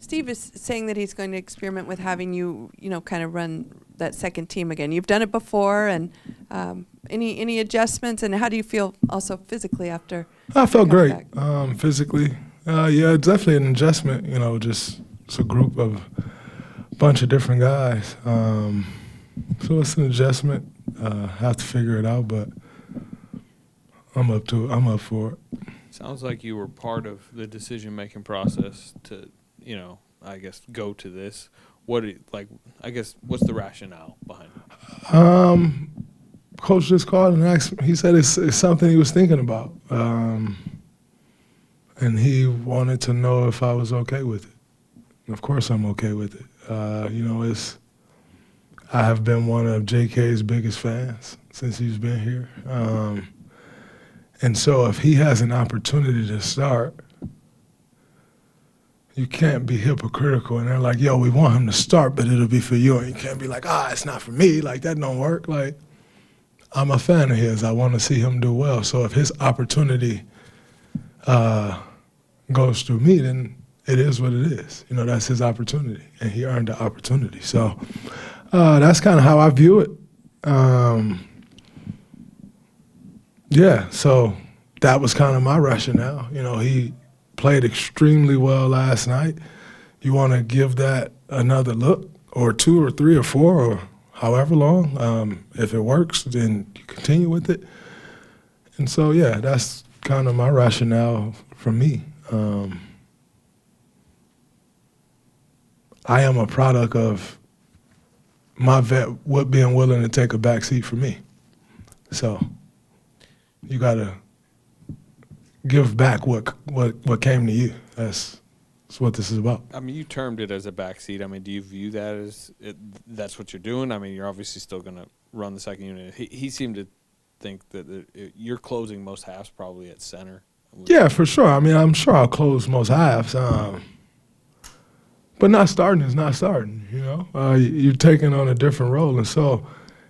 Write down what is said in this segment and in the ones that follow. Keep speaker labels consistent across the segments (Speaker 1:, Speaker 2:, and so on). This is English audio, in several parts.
Speaker 1: Steve is saying that he's going to experiment with having you, kind of run that second team again. You've done it before, and any adjustments, and how do you feel also physically after?
Speaker 2: I felt great physically. Yeah, definitely an adjustment. Just it's a group of bunch of different guys. So it's an adjustment. Have to figure it out, but I'm up to it. I'm up for it.
Speaker 3: Sounds like you were part of the decision-making process to, I guess, go to this. What's the rationale behind it?
Speaker 2: Coach just called and asked me. He said it's something he was thinking about, and he wanted to know if I was okay with it. And of course, I'm okay with it. I have been one of JK's biggest fans since he's been here. And so if he has an opportunity to start, you can't be hypocritical. And they're like, yo, we want him to start, but it'll be for you. And you can't be like, it's not for me. Like, that don't work. Like, I'm a fan of his. I want to see him do well. So if his opportunity goes through me, then it is what it is. That's his opportunity, and he earned the opportunity. So that's kind of how I view it. Yeah, so that was kind of my rationale. He played extremely well last night. You want to give that another look, or 2 or 3 or 4 or however long. If it works, then you continue with it. And so, yeah, that's kind of my rationale for me. I am a product of my vet being willing to take a back seat for me. So you got to give back what came to you. That's what this is about.
Speaker 3: I mean, you termed it as a backseat. I mean, do you view that as that's what you're doing? I mean, you're obviously still going to run the second unit. He seemed to think that you're closing most halves probably at center.
Speaker 2: Yeah, for sure. I mean, I'm sure I'll close most halves. But not starting is not starting, You're taking on a different role. And so,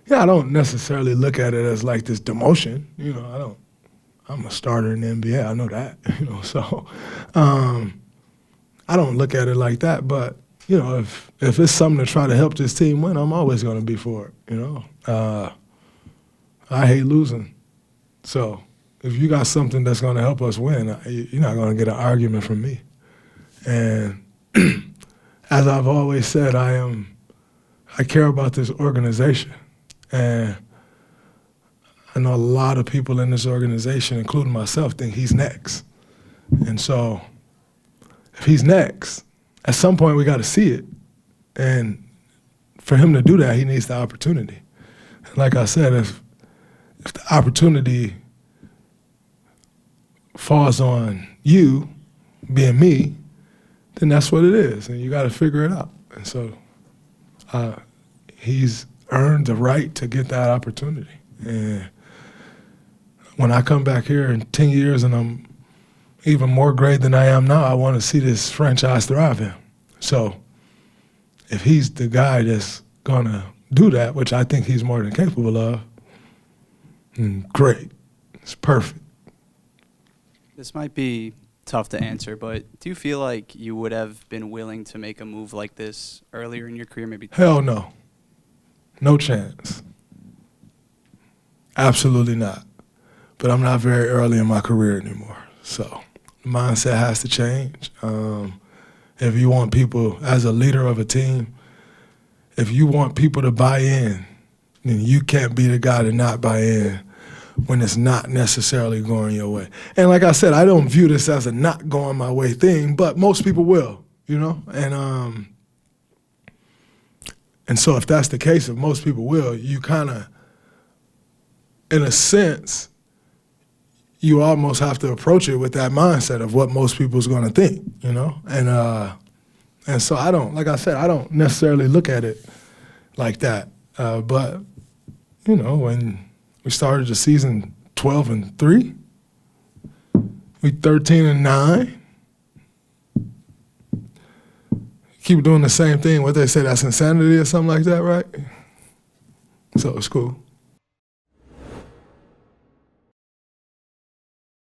Speaker 2: yeah, I don't necessarily look at it as like this demotion. I'm a starter in the NBA. I know that, So I don't look at it like that. But, if it's something to try to help this team win, I'm always going to be for it, I hate losing. So if you got something that's going to help us win, you're not going to get an argument from me. And as I've always said, I care about this organization. And I know a lot of people in this organization, including myself, think he's next. And so if he's next, at some point we got to see it. And for him to do that, he needs the opportunity. And like I said, if the opportunity falls on you, being me, then that's what it is, and you got to figure it out. And so he's earned the right to get that opportunity. And when I come back here in 10 years and I'm even more great than I am now, I want to see this franchise thrive in. So if he's the guy that's going to do that, which I think he's more than capable of, great. It's perfect.
Speaker 4: This might be tough to answer, but do you feel like you would have been willing to make a move like this earlier in your career? Maybe.
Speaker 2: Hell no. No chance. Absolutely not. But I'm not very early in my career anymore. So the mindset has to change. If you want people, as a leader of a team, if you want people to buy in, then you can't be the guy to not buy in when it's not necessarily going your way. And like I said, I don't view this as a not going my way thing, but most people will, And so if that's the case, if most people will, you kind of, in a sense, you almost have to approach it with that mindset of what most people's going to think, And so I don't, like I said, I don't necessarily look at it like that. But, when we started the season 12-3, we 13-9. Keep doing the same thing. What they say, that's insanity or something like that, right? So it's cool.